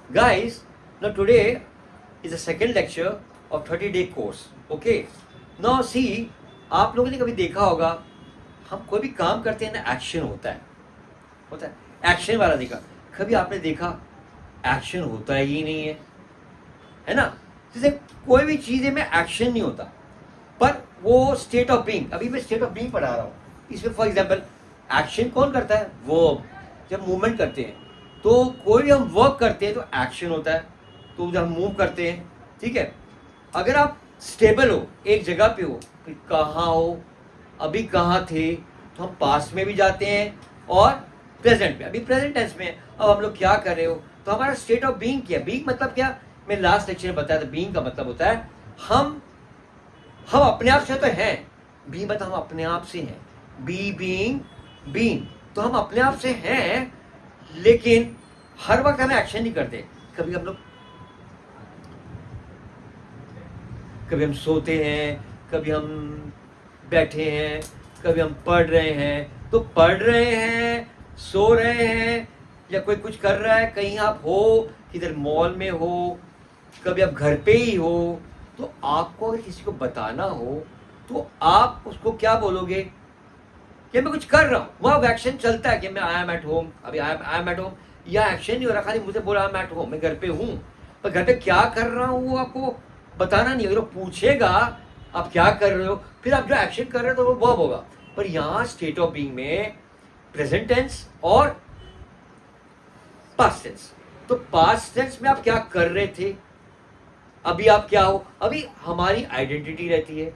Guys, now today is the second lecture of 30-day course. Okay. Now see, आप लोगों ने कभी देखा होगा, हम कोई भी काम करते हैं ना, एक्शन होता है एक्शन वाला देखा। कभी आपने देखा एक्शन होता ही नहीं है ना? जैसे कोई भी चीज़ में एक्शन नहीं होता, पर वो स्टेट ऑफ बीइंग, अभी मैं स्टेट ऑफ बीइंग पढ़ा रहा हूँ, इसमें फॉर एग्जाम्पल एक्शन कौन करता है? वो जब मूवमेंट करते हैं, तो कोई भी हम वर्क करते हैं तो एक्शन होता है। तो जब हम मूव करते हैं, ठीक है, अगर आप स्टेबल हो, एक जगह पे हो, फिर कहाँ हो, अभी कहाँ थे, तो हम पास्ट में भी जाते हैं और प्रेजेंट में, अभी प्रेजेंट टेंस में अब हम लोग क्या कर रहे हो, तो हमारा स्टेट ऑफ बीइंग क्या है? बीइंग मतलब क्या? मैं लास्ट लेक्चर में बताया था, बीइंग का मतलब होता है हम अपने आप से तो हैं, बी मतलब हम अपने आप से हैं, बी बीइंग बीइंग, तो हम अपने आप से हैं, लेकिन हर वक्त हम एक्शन नहीं करते। कभी हम सोते हैं, कभी हम बैठे हैं, कभी हम पढ़ रहे हैं, तो पढ़ रहे हैं, सो रहे हैं, या कोई कुछ कर रहा है, कहीं आप हो, किधर मॉल में हो, कभी आप घर पे ही हो, तो आपको अगर किसी को बताना हो तो आप उसको क्या बोलोगे कि मैं कुछ कर रहा हूँ, वहाँ एक्शन चलता है कि मैं आई एम एट होम, अभी आई एम एट होम, या एक्शन नहीं हो रहा, खाली मुझे बोला आई एम एट होम, मैं घर पे हूँ, पर घर पे क्या कर रहा हूँ वो आपको बताना नहीं। अगर पूछेगा आप क्या कर रहे हो, फिर आप जो एक्शन कर रहे हो तो वो वर्ब होगा। पर यहाँ स्टेट ऑफ बीइंग में प्रेजेंट टेंस और पास्ट टेंस, तो पास्ट टेंस में आप क्या कर रहे थे, अभी आप क्या हो, अभी हमारी आइडेंटिटी रहती है,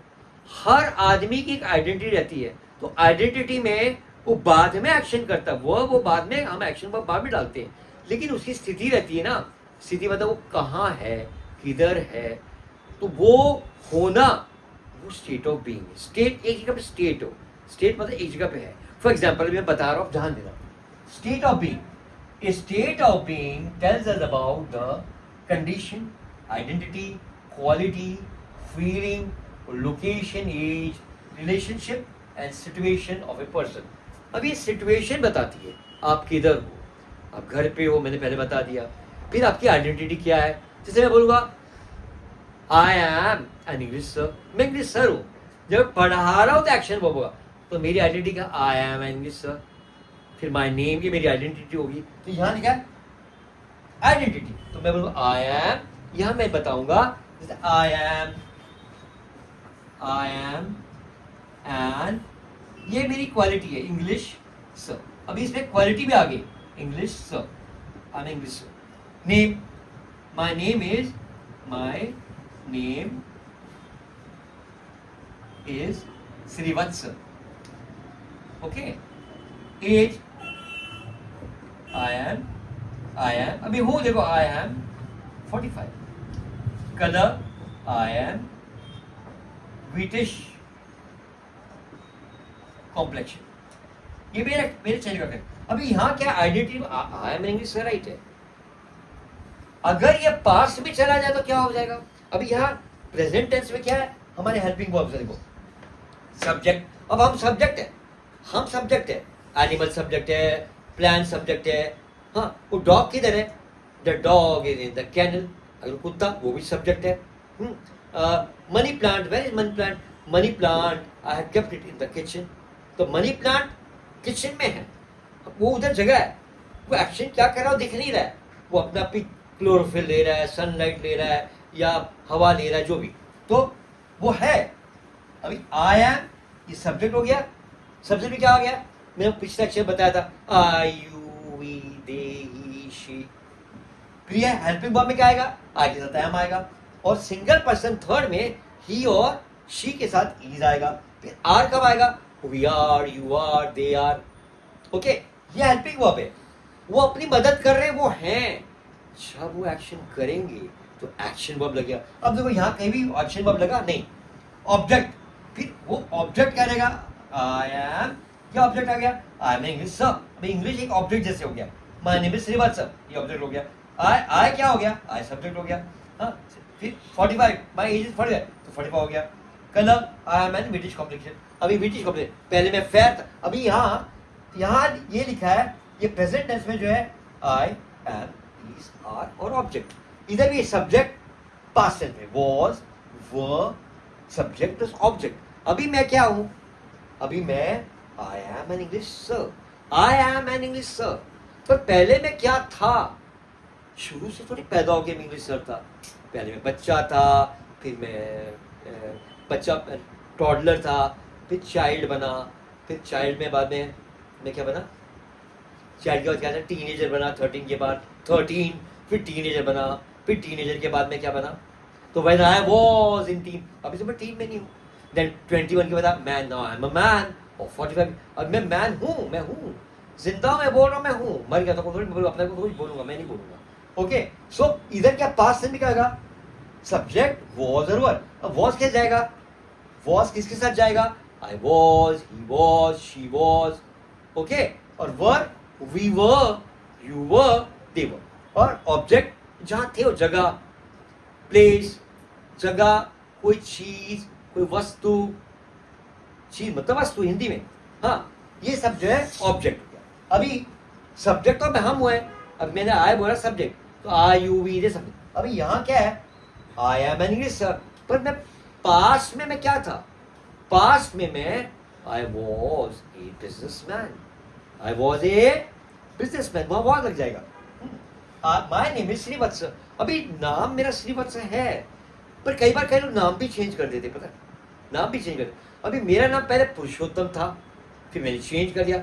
हर आदमी की एक आइडेंटिटी रहती है, तो आइडेंटिटी में वो बाद में एक्शन करता है, वो बाद में, हम एक्शन वो बाद में डालते हैं, लेकिन उसकी स्थिति रहती है ना, स्थिति मतलब वो कहाँ है, किधर है, तो वो होना, वो स्टेट ऑफ बीइंग। स्टेट एक जगह पे स्टेट हो, स्टेट मतलब एक जगह पे है। फॉर एग्जाम्पल मैं बता रहा हूँ, ध्यान देना, state of being, a state of being tells us about the condition, identity, quality, feeling, location, age, relationship and situation of a person. अब ये सिचुएशन बताती है आप किधर हो, आप घर पे हो, मैंने पहले बता दिया। फिर आपकी आइडेंटिटी क्या है, जैसे मैं बोलूँगा आई एम एन इंग्लिश सर, मैं इंग्लिश सर हूँ, जब पढ़ा रहा हूँ तो एक्शन वर्ब होगा, तो मेरी आइडेंटिटी क्या? आई एम एन इंग्लिश सर। फिर माय नेम की मेरी आइडेंटिटी होगी, तो यहाँ लिखा है आइडेंटिटी, तो मैं बोलूँ आई एम, यहाँ मैं बताऊंगा जैसे आई एम एंड ये मेरी क्वालिटी है इंग्लिश सर। अभी इसमें क्वालिटी भी आ गई, English sir, I am English sir. Name, my name is Shrivatsa. Okay, age I am, अभी हूँ देखो I am 45। Colour I am wheatish complexion, ये मेरे चेंज करते हैं। अभी यहाँ क्या आइडेंटिटी, आई एम इंग्लिश से राइट है। अगर ये पास्ट में चला जाए तो क्या हो जाएगा? अभी यहाँ प्रेजेंट टेंस में क्या है, हमारे हेल्पिंग वर्ब्स देखो, सब्जेक्ट, अब हम सब्जेक्ट है, एनिमल सब्जेक्ट है, प्लांट सब्जेक्ट है। हाँ, वो डॉग किधर है? The dog is in the kennel, अगर कुत्ता, वो भी सब्जेक्ट है। Money plant, where is money plant? Money plant I have kept it in the kitchen, तो मनी प्लांट किचन में है, वो उधर जगह है, वो एक्शन क्या कर रहा है दिख नहीं रहा है, वो अपना क्लोरोफिल ले रहा है, सनलाइट ले रहा है, या हवा ले रहा है, जो भी, तो वो है। अभी आई एम, ये सब्जेक्ट हो गया, सब्जेक्ट में क्या हो गया, मैंने पिछले अक्षर बताया था, I you we they he she. क्रिया हेल्पिंग वर्ब में क्या आएगा? आई के साथ एम आएगा, और सिंगल पर्सन थर्ड में ही और शी के साथ इज आएगा। फिर आर कब आएगा? We are, you are, they are. Okay, ये हेल्पिंग वर्ब है, वो अपनी मदद कर रहे हैं, वो हैं। जब वो एक्शन करेंगे तो एक्शन वर्ब लगेगा। अब देखो यहाँ कहीं भी एक्शन वर्ब लगा नहीं, ऑब्जेक्ट, फिर वो ऑब्जेक्ट क्या रहेगा? आई एम, क्या ऑब्जेक्ट आ गया? आई एम इंग्लिश सर, अभी इंग्लिश एक ऑब्जेक्ट जैसे हो गया। My name is Shrivastava sir, ये ऑब्जेक्ट हो गया। आई क्या हो गया? आई सब्जेक्ट हो गया। हाँ, फिर 45, माय एज इज 45, तो 45 हो गया। Colour I am an British complexion, अभी ब्रिटिश कॉम्प्लेक्शन, पहले मैं फेयर था, अभी यहाँ ये लिखा है, ये प्रेजेंट टेंस में जो है आई एम इज, आर और ऑब्जेक्ट। इधर भी सब्जेक्ट पास्ट टेंस में was, were, subject plus object. अभी मैं क्या हूं? अभी मैं आई am an English sir, I am an English sir. पर पहले मैं क्या था? शुरू से थोड़ी पैदा होके मैं इंग्लिश सर था। पहले मैं बच्चा था, फिर मैं बच्चा टॉडलर था, फिर चाइल्ड बना, फिर चाइल्ड में बाद में मैं क्या बना? चाइल्ड के बाद क्या था? टीनेजर बना, 13 के बाद 13, फिर टीनेजर बना, फिर टीनेजर के बाद में क्या बना? तो when I was in tin, अभी तो मैं टीन में नहीं हूँ। देन 21 के बाद man, now I am a man. और 45 अब मैं मैन हूँ, मैं हूँ जिंदा, मैं बोल रहा हूँ मैं हूँ। मर गया तो थोड़ी अपने को थोड़ी बोलूंगा, मैं नहीं बोलूंगा। ओके, सो इधर क्या पास्ट टेंस में क्या होगा? सब्जेक्ट वॉज और वर। अब वॉज कैसे जाएगा? वॉज किसके साथ जाएगा? I was, he was, she was. Okay, और were we were, you were, दे वर। और ऑब्जेक्ट जहां थे वो जगह, प्लेस, जगह, कोई चीज, कोई वस्तु। चीज मतलब वस्तु हिंदी में। हाँ, ये सब जो है ऑब्जेक्ट हो गया। अभी सब्जेक्ट तो हम हुए, अब मैंने आई बोला सब्जेक्ट, तो आई यू वी ये सब्जेक्ट। अभी यहाँ क्या है? आई एम एन इंग्लिश सर। पर मैं पास्ट में मैं क्या था? पास्ट में मैं I was a businessman, I was a businessman. वहां वॉज लग जाएगा। My name is Shrivatsa. अभी नाम मेरा श्रीवत्स है, पर कई बार कई लोग नाम भी चेंज कर देते, पता है? नाम भी चेंज कर देते। अभी मेरा नाम पहले पुरुषोत्तम था, फिर मैंने चेंज कर दिया।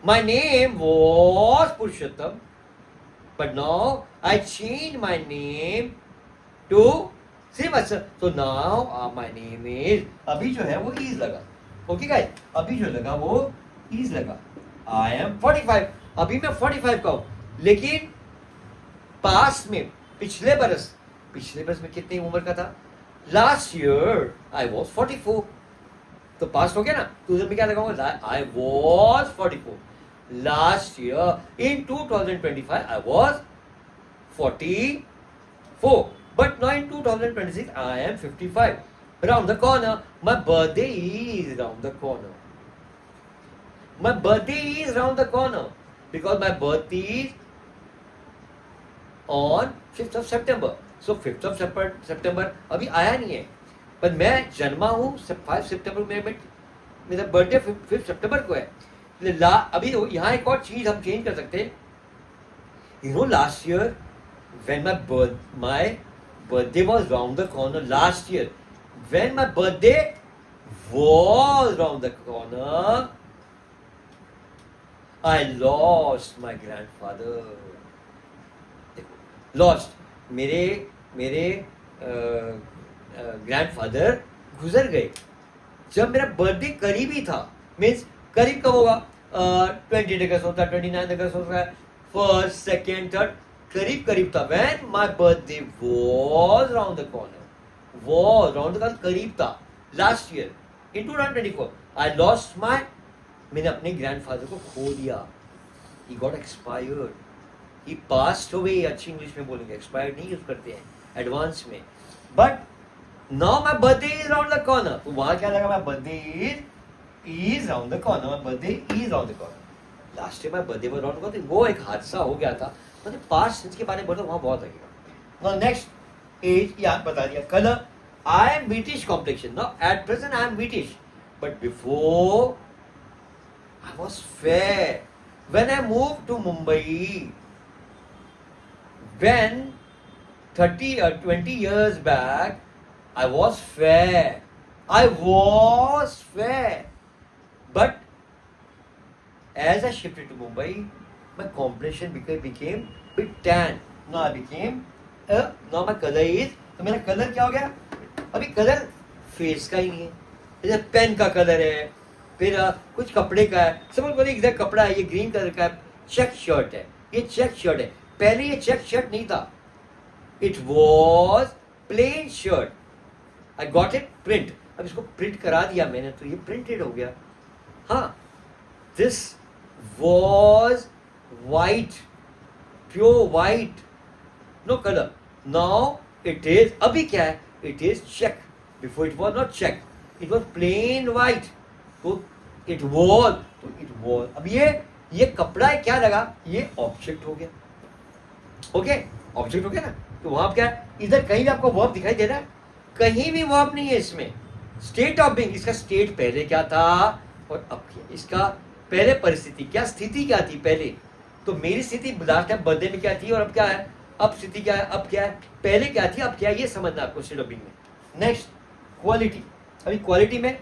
My name was Purushottam, but now I change my name to Shrivatsa. तो नाउ माय नेम इज, अभी जो है वो इज लगा। ओके गाइस, अभी जो लगा वो इज लगा। आई एम 45, अभी मैं 45 का हूं। लेकिन पास्ट में पिछले बरस में कितनी उम्र का था? Last year I was 44। तो पास्ट हो गया ना, तो उधर में क्या लगाऊंगा? I was 44 last year. In 2025 I was 44, but now in 2026 I am 55. Round the corner, my birthday is round the corner. My birthday is round the corner because my birthday is on 5th of September. So 5th of September अभी आया नहीं है, पर मैं जन्मा हूँ 5 सितंबर में, मेरा बर्थडे 5 सितंबर को है। अभी यहाँ एक और चीज हम चेंज कर सकते हैं। You know, last year when my birthday was round the corner, last year when my birthday was round the corner, I lost my grandfather. Lost, मेरे ग्रैंडफादर गुजर गए जब मेरा बर्थडे करीब ही था। मीन्स करीब कब होगा? 20 अगस्त होता है, 29 अगस्त होता है, 1st, 2nd, 3rd, करीब था। When my birthday was round the corner, was round the corner, करीब था। Last year in 2024 I lost my, मैंने अपने ग्रैंडफादर को खो दिया। He got expired, he passed away। अच्छी इंग्लिश में बोलेंगे, expired नहीं यूज करते हैं, एडवांस में। But now my birthday is round the corner, तो वहां क्या लगा? My birthday is round the corner, my birthday is round the corner। Last time my birthday was round the corner, वो एक हादसा हो गया था। मतलब पास्ट टेंस के बारे में बोलते वहां बहुत लगेगा। नेक्स्ट एज याद बता दिया। Colour, I am British complexion. Now at present I am British, but before I was fair. When I move to Mumbai, when 30 or 20 years back, I was fair. I was fair. But as I shifted to Mumbai, my complexion became bit tan. Now I became now my color is, तो मेरा colour क्या हो गया? अभी colour face का ही नहीं है, जैसे पेन का कलर है, फिर कुछ कपड़े का है। समझ बोले इधर कपड़ा है, ये ग्रीन कलर का है, चेक शर्ट है, ये चेक शर्ट है। पहले ये चेक शर्ट नहीं था, it was plain shirt. I got it print, अब इसको प्रिंट करा दिया मैंने तो ये प्रिंटेड हो गया। हाँ, this was white, pure white, no colour. Now it is, अभी क्या है? It is check. Before it was not check, it was plain white. तो इट वॉज, तो इट वॉज। अब ये कपड़ा है, क्या लगा? ये ऑब्जेक्ट हो गया। ओके, ऑब्जेक्ट हो गया ना। तो वहां क्या है, इधर कहीं भी आपको वर्ब दिखाई दे रहा है? कहीं भी वर्ब नहीं है इसमें। स्टेट ऑफ बीइंग, इसका स्टेट पहले क्या था और अब क्या, इसका पहले परिस्थिति क्या, स्थिति क्या थी पहले। तो मेरी स्थिति लास्ट टाइम बर्थडे में क्या थी और अब क्या है, अब स्थिति क्या है, अब क्या है, पहले क्या थी अब क्या है, ये समझना आपको स्टेट ऑफ बीइंग में। Next quality. अभी क्वालिटी में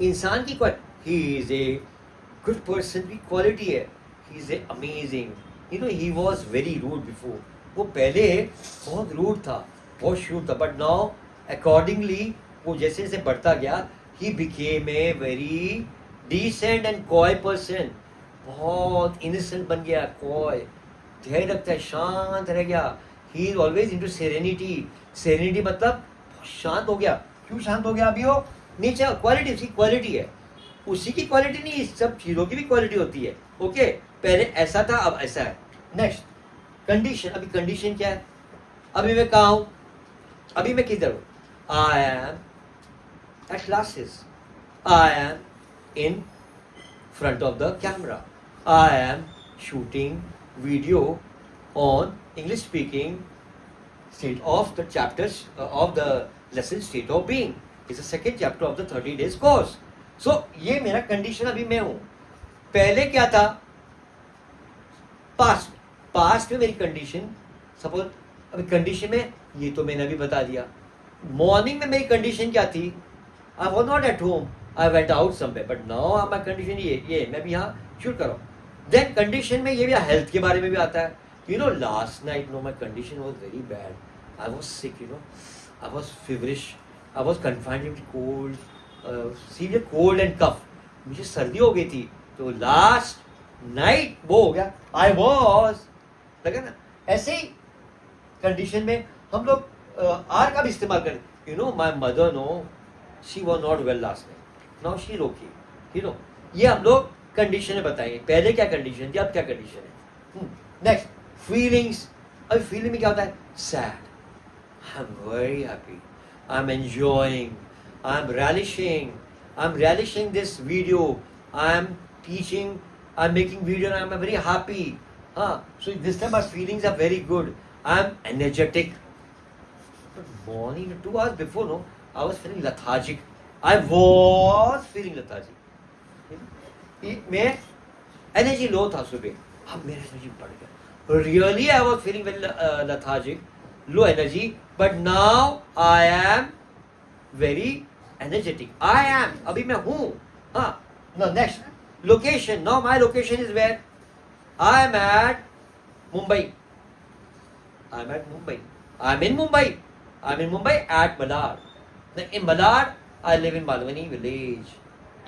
इंसान की he is a good person की क्वालिटी है, he is a amazing, you know he was very rude before. वो पहले बहुत रूड था, बहुत शूट था, बट नाउ अकॉर्डिंगली वो जैसे जैसे बढ़ता गया, he became a very decent and coy person. बहुत इनोसेंट बन गया, कॉय, धैर्य रखता है, शांत रह गया। He is always into serenity. Serenity मतलब बहुत शांत हो गया। क्यों शांत हो गया? अभी वो नेचर, क्वालिटी, उसकी क्वालिटी है, उसी की क्वालिटी नहीं, इस सब चीजों की भी क्वालिटी होती है। ओके, पहले ऐसा था अब ऐसा है। Next condition. अभी कंडीशन क्या है? अभी मैं कहा हूं, अभी मैं किधर हूं? I am at classes, I am in front of the camera, I am shooting video on English speaking state of the chapters of the lesson state of being. It's the second chapter of the 30 days course. So ये मेरा condition अभी मैं हूं। पहले क्या था? Past. Past में मेरी कंडीशन, सपोज अभी कंडीशन में ये तो मैंने अभी बता दिया। मॉर्निंग में मेरी कंडीशन क्या थी? I was not at home, I went out somewhere, but now my condition ये मैं भी यहाँ शूट कर रहा हूँ। देन कंडीशन में ये भी हेल्थ के बारे में भी आता है। You know last night no my condition was very bad, I was sick, you know I was feverish, I was confined with cold, severe cold and cough, मुझे सर्दी हो गई थी। तो लास्ट नाइट वो हो गया, आई वाज, लगा ना। ऐसे ही कंडीशन में हम लोग आर का भी इस्तेमाल करें। You know my mother no she was not well last night, now she is okay, you know. ये हम लोग कंडीशन में बताएंगे, पहले क्या कंडीशन थी अब क्या कंडीशन है। Next feelings. अब फीलिंग में क्या होता है? Sad, I am very happy, I am enjoying, I am relishing this video, I am teaching, I am making video and I am very happy. So this time my feelings are very good, I am energetic. But morning 2 hours before, no, I was feeling lethargic. I was feeling lethargic. मैं energy low था सुबह, अब मेरा energy बढ़ गया। Really I was feeling very lethargic, low energy, but now I am very energetic. I am, अभी मैं हूं। हाँ, next location. Now my location is where? I am at Mumbai, I am at Mumbai, I am in Mumbai, I am in Mumbai at Malad. In Malad I live in Malvani village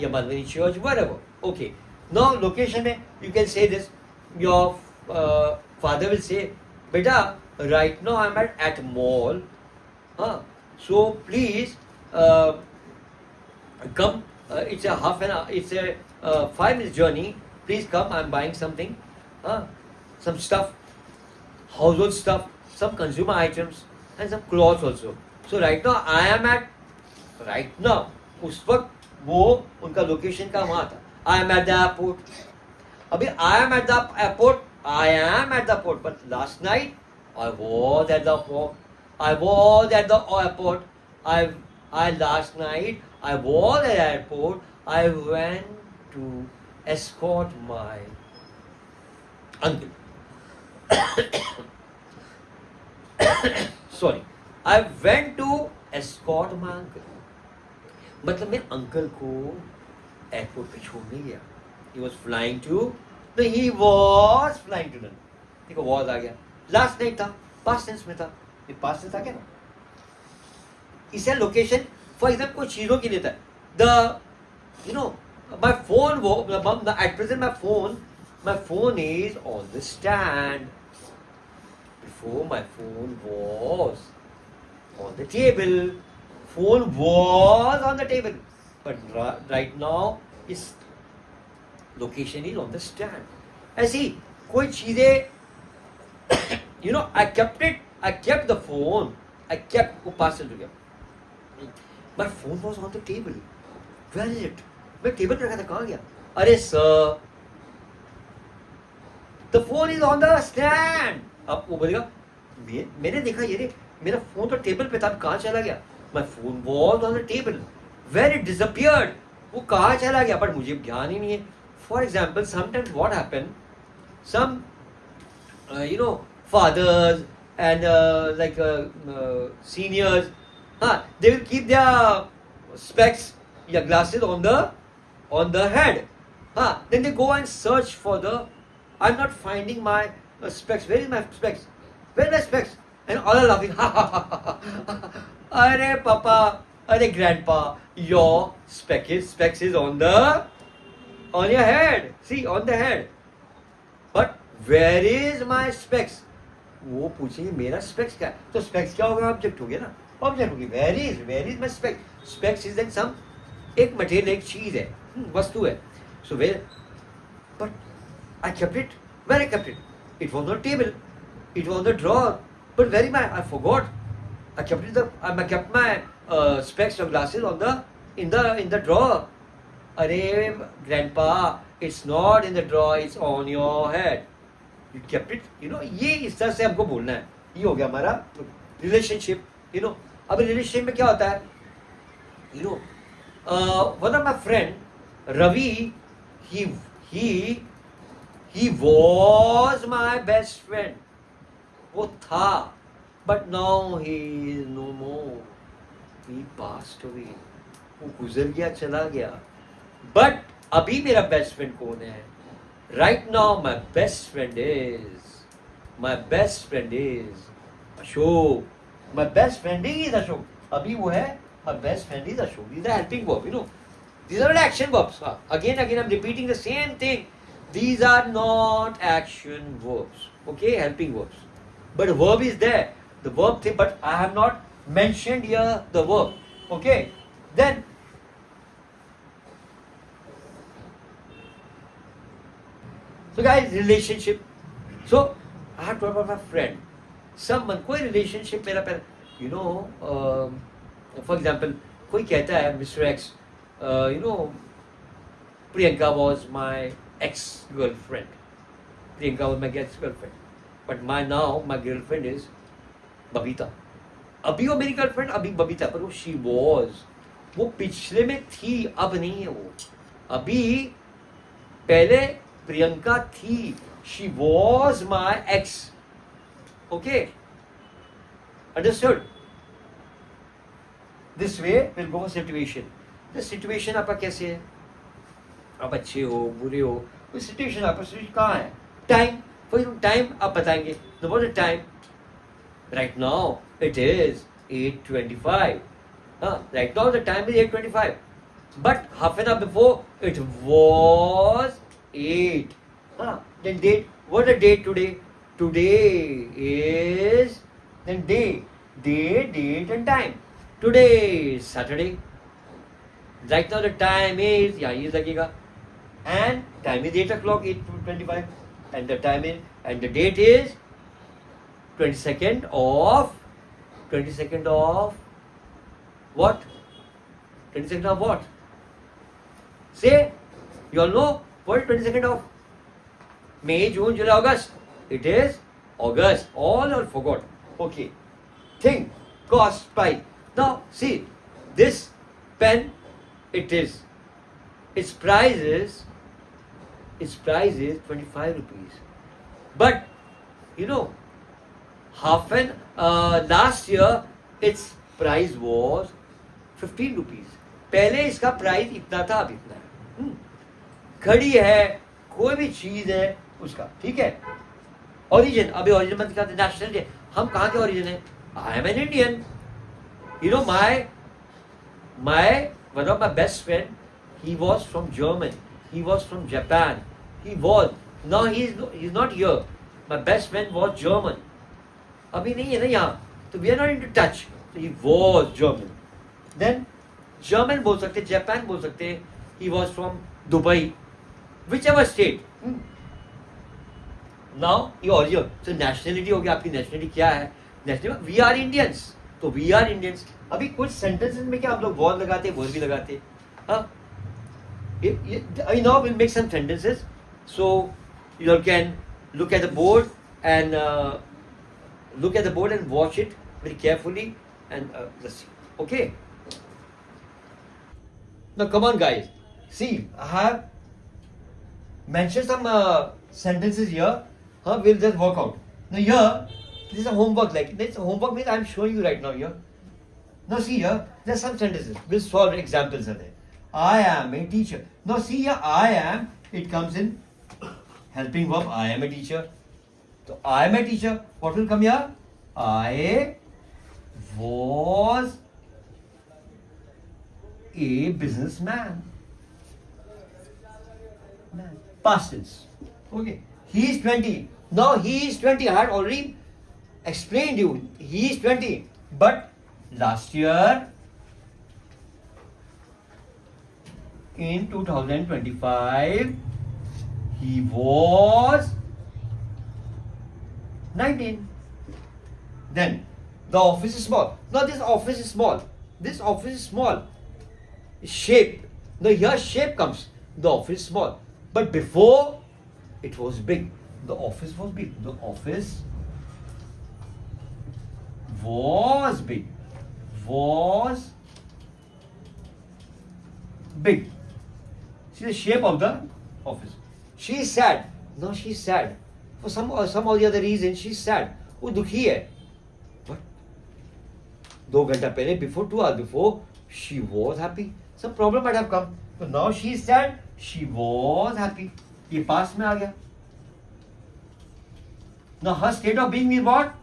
या Malvani church, wherever. Okay, now location में you can say this. Your father will say, beta, right now I'm at mall, so please come, it's a half an hour, it's a 5 minutes journey, please come, I'm buying something, some stuff, household stuff, some consumer items and some clothes also. So right now I am at, right now उस वक्त वो उनका location का वहां था। I am at the airport, अभी I am at the airport, I am at the airport, but last night I was at the airport, I was at the airport, I last night I was at the airport, I went to escort my uncle. Sorry, I went to escort my uncle. मतलब मैं uncle को airport पे छोड़ने गया। He was flying to, no, he was flying to London। देखो was आ गया, last night था, past tense में था, ये पास्ट टेंस था क्या ना। इसे लोकेशन फॉर एग्जाम्पल कुछ चीजों के लिए था। The you know my phone, वो at present my phone is on the stand. Before my phone was on the table, phone was on the table, but right now is location is on the stand. ऐसी कोई चीजें, you know, I kept the phone, वो parcel हो गया, my phone was on the table, where is it? मैं table पे रखा था, कहाँ गया? अरे sir, the phone is on the stand. अब वो बोलेगा मैंने देखा ये मेरा फोन तो टेबल पे था, कहाँ चला गया? My phone was on the table, where it disappeared. वो कहाँ चला गया? बट मुझे ध्यान ही नहीं है. For example sometimes what happen, some fathers and seniors, they will keep their specs, yeah, glasses on the head. Then they go and search for I'm not finding my specs. Where is my specs? Where are my specs? And all are laughing. Arey papa, arey grandpa, your specs is on your head. See, on the head. But where is my specs? वो पूछेंगे मेरा specs क्या है, तो specs क्या होगा? Object हो गया ना, ऑब्जेक्ट होगी. Where is my specs? Specs is then some एक मटेरियल, एक चीज है, वस्तु है. So where, but I kept it. Where I kept it? It was on table, it was on the drawer, but very my I forgot. I kept my specs or glasses in the drawer. Arey grandpa, it's not in the drawer, it's on your head. You kept it, ये इस तरह से हमको बोलना है. ये हो गया हमारा रिलेशनशिप. अब रिलेशनशिप में क्या होता है? One of my friend Ravi, he was my best friend. वो था, but now he is no more. He passed away. वो गुजर गया, चला गया. But अभी मेरा बेस्ट फ्रेंड कौन है? Right now my best friend is Ashok. My best friend is Ashok. अभी वो है, my best friend is Ashok. These are helping verbs, These are not action verbs. Again I'm repeating the same thing. These are not action verbs. Okay, helping verbs. But verb is there. The verb thing, but I have not mentioned here the verb. Okay, then so guys, relationship. So I have talked about my friend. Someone, कोई relationship मेरा पहले, for example, कोई कहता है Mr. X, Priyanka was my ex-girlfriend. Priyanka was my ex-girlfriend. But now my girlfriend is Babita. अभी वो मेरी girlfriend, अभी बबीता, पर वो शी वॉज, वो पिछले में थी, अब नहीं है वो. अभी पहले प्रियंका थी, she was my x. Okay, understood? This way will go situation. Situation आपका कैसे है? आप अच्छे हो, बुरे हो, कोई सिचुएशन आपका कहाँ है? टाइम. टाइम आप बताएंगे. The time right now it is 8:25. Right now the time is 8:25. But half an hour before it was 8. Then date. What the date today? Today is then day, date and time. Today is Saturday. Right now the time is ये लगेगा. And time is 8 o'clock, 8:25. And the time is, and the date is 22nd of what? 22nd of what? Say, you all know what is 22nd of? May, June, July, August. It is August. All are forgot. Okay. Think, cost, price. Now, see, this pen, its price is 25 rupees. But, last year its price was 15 rupees. पहले इसका price इतना था, अब इतना है. घड़ी है, कोई भी चीज है उसका, ठीक है. ओरिजिन, अभी ओरिजिन मत कहते, नेशनल डे. हम कहाँ के ओरिजिन है? आई am an Indian. my one of my best friend, he was from Germany, he was from Japan, now he's not here. My best friend was German. अभी नहीं है ना यहाँ, तो we are not into touch. So he was German. Then German बोल सकते, Japan बोल सकते. He was from Dubai, whichever state. Now he original. So nationality हो गया. आपकी nationality क्या है? Nationality we are Indians. तो we are Indians. अभी कुछ sentences में क्या हम लोग was लगाते, was भी लगाते. हाँ. I know we'll make some sentences. So you can look at the board and watch it very carefully and let's see. Okay. Now come on, guys. See, I have mentioned some sentences here. We'll just work out. Now here, this is a homework. Like this homework means I'm showing you right now here. Now see here, there's some sentences. We'll solve examples of it. I am a teacher. Now see here, I am. It comes in helping verb. I am a teacher. So I am a teacher. What will come here? I was a businessman. Past tense. Okay. He is 20. Now he is 20. I had already explained you. He is 20. But last year, in 2025, he was 19. Then the office is small. Now this office is small. This office is small. Shape. Now here shape comes. The office is small. But before it was big. The office was big. The office was big. Was big. See the shape of the office. She is sad. No, she is sad. For some or the other reason, she is sad. वो दुखी है. What? 2 घंटा पहले, before 2 hours before, she was happy. Some problem might have come. So now she is sad. She was happy. ये पास में आ गया. Now her state of being is what?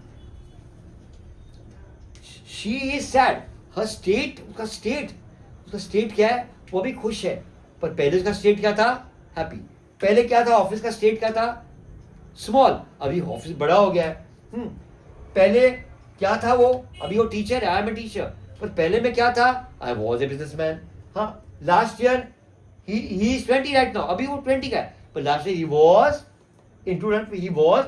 She is sad. Her state, उसका state क्या है? वो भी खुश है. पर पहले उसका state क्या था? Happy. पहले क्या था? ऑफिस का state क्या था? Small. अभी ऑफिस बड़ा हो गया है. पहले क्या था वो? अभी वो टीचर है. I am a teacher. पर पहले में क्या था? I was a businessman. हाँ. Last year he is 20 right now. अभी वो 20 का है. पर last year he was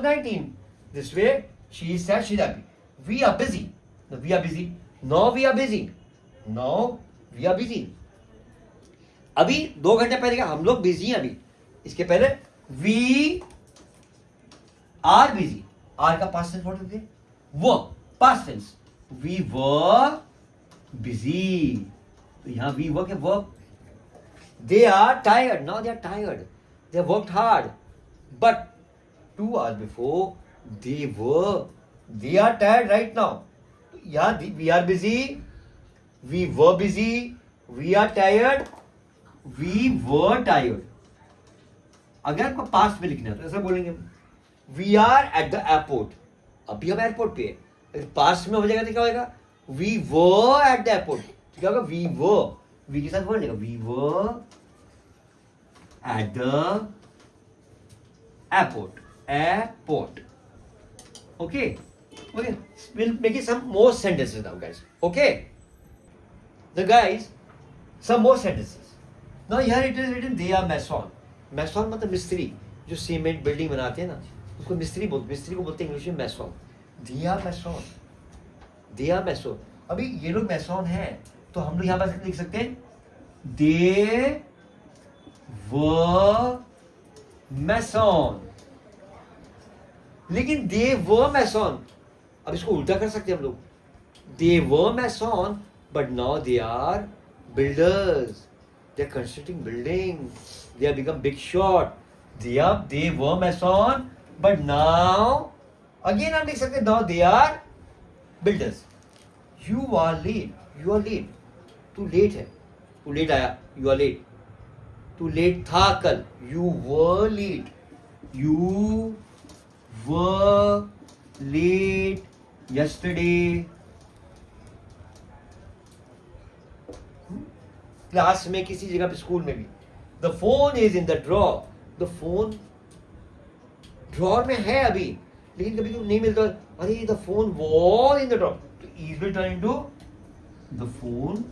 19. This way she is sad. She is happy. We are busy. Now we are busy. Now we are busy. Now we are busy. अभी 2 घंटे पहले का हम लोग बिजी हैं. अभी इसके पहले we are busy. आर का past tense what is work. Past tense we were busy. तो यहाँ we work है work. They are tired. Now they are tired. They worked hard. But 2 hours before they are tired right now. यहाँ we are busy. We were busy. We are tired. We were tired. अगर आपको past में लिखना है तो ऐसा बोलेंगे we are at the airport. अभी हम एयरपोर्ट पे है. अगर पास्ट में हो जाएगा तो क्या होगा? We were at the airport. तो क्या होगा? We were. वी के साथ वर्ड लेगा. We were at the airport. Airport. Okay. Okay, we'll make it some more sentences now, guys. Okay. The guys, some more sentences. Now here it is written they are mason. Mason मतलब मिस्त्री. जो cement building बनाते हैं ना, उसको मिस्त्री को बोलते हैं इंग्लिश में mason. They are mason. They are mason. अभी ये लोग मैसोन हैं, तो हम लोग यहाँ पर लिख सकते हैं they were mason. लेकिन they were mason. अब इसको उल्टा कर सकते हैं हम लोग. They were mason, but now they are builders. They are constructing buildings. They have become big shot. They were mason, but now again हम लिख सकते हैं now they are builders. You are late. You are late. तू late है. तू late आया. You are late. तू late था कल. You were late. You were late yesterday. Class में, किसी जगह पे, स्कूल में भी. The phone is in the drawer. The phone drawer में है अभी, लेकिन कभी नहीं मिलता. अरे the phone was in the drawer. तो is will turn into the phone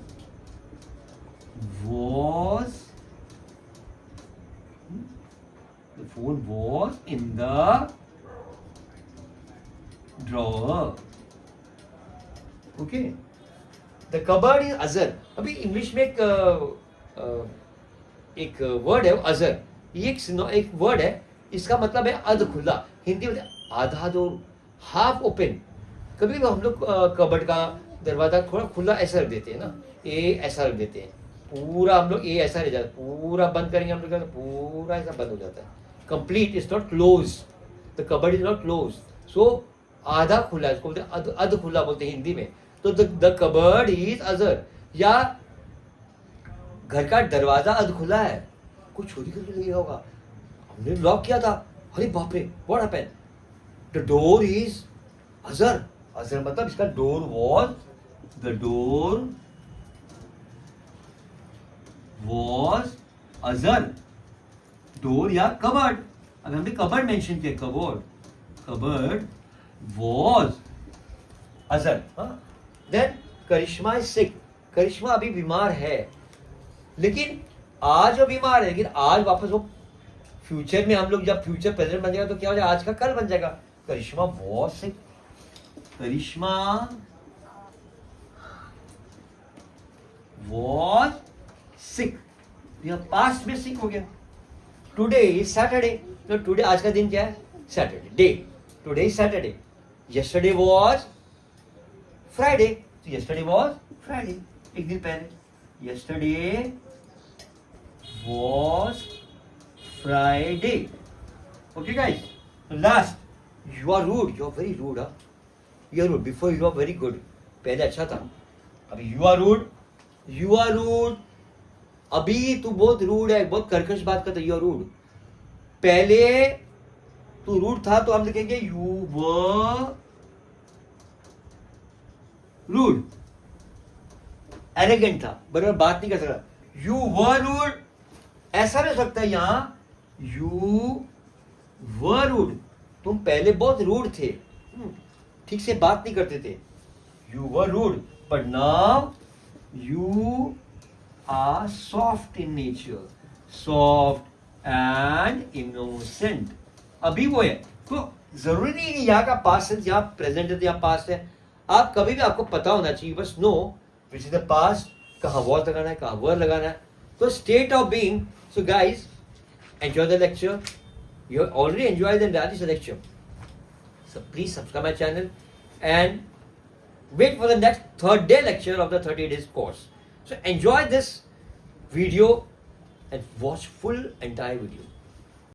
was in the drawer. Okay. The cupboard is azar. अभी इंग्लिश में एक वर्ड है अजर. ये एक वर्ड है, इसका मतलब है अर्ध खुला. हिंदी में आधा डोर, हाफ ओपन। कभी भी हम लोग कबर्ड का दरवाजा थोड़ा खुला ऐसा रख देते हैं ना, ए ऐसा रख देते हैं, पूरा हम लोग ए ऐसा रह जाता है, पूरा बंद करेंगे हम लोग पूरा ऐसा बंद हो जाता है, complete is not close, the cupboard is not close. So आधा खुला, इसको बोलते हैं अध खुला बोलते हैं हिंदी में। तो द कबर्ड इज अजर, या घर का दरवाजा अध खुला है, कोई चोरी करके ले गया होगा, हमने लॉक किया था, अरे बाप रे what happened, the door is अजर। अजर मतलब इसका door was, the door was अजर, डोर या कबर्ड। अगर हमने कबर्ड मेंशन किया, कबर्ड वॉज अजर। देन करिश्मा इज सिक, करिश्मा अभी बीमार है, लेकिन आज वो बीमार है, लेकिन आज वापस वो फ्यूचर में हम लोग जब फ्यूचर प्रेजेंट बन जाएगा तो क्या हो जाएगा, आज का कल बन जाएगा। करिश्मा was sick, Karishma was sick, यह पास्ट में सिक हो गया। टुडे इज सैटरडे, तो टुडे आज का दिन क्या है, Saturday day, today is Saturday. Yesterday was Friday, तो यस्टरडे वॉज फ्राइडे, एक दिन पहले, yesterday was Friday. Okay guys, last, you are rude, you are very rude, you are rude, before you are very good, पहले अच्छा था, अभी you are rude, you are rude, अभी तू बहुत रूड है, बहुत कर्कश बात करता है, यू आर रूड। पहले तू रूड था तो हम लिखेंगे यू वर रूड, एरोगेंट था, बराबर बात नहीं कर सकता, यू वर रूड ऐसा नहीं हो सकता, यहां यू वर रूड, तुम पहले बहुत रूड थे, ठीक से बात नहीं करते थे, you were rude, but now you are soft in nature, soft and innocent. अभी वो है, तो जरूरी नहीं कि यहाँ का पास्ट है, यहाँ प्रेजेंट है, यहाँ पास्ट है, आप कभी भी आपको पता होना चाहिए, बस know which is the past, कहाँ वॉज लगाना है, कहाँ वर लगाना है, तो state of being. So guys, enjoy the lecture. You already enjoyed the entire lecture, so please subscribe my channel and wait for the next third day lecture of the 30 days course. So enjoy this video and watch full entire video.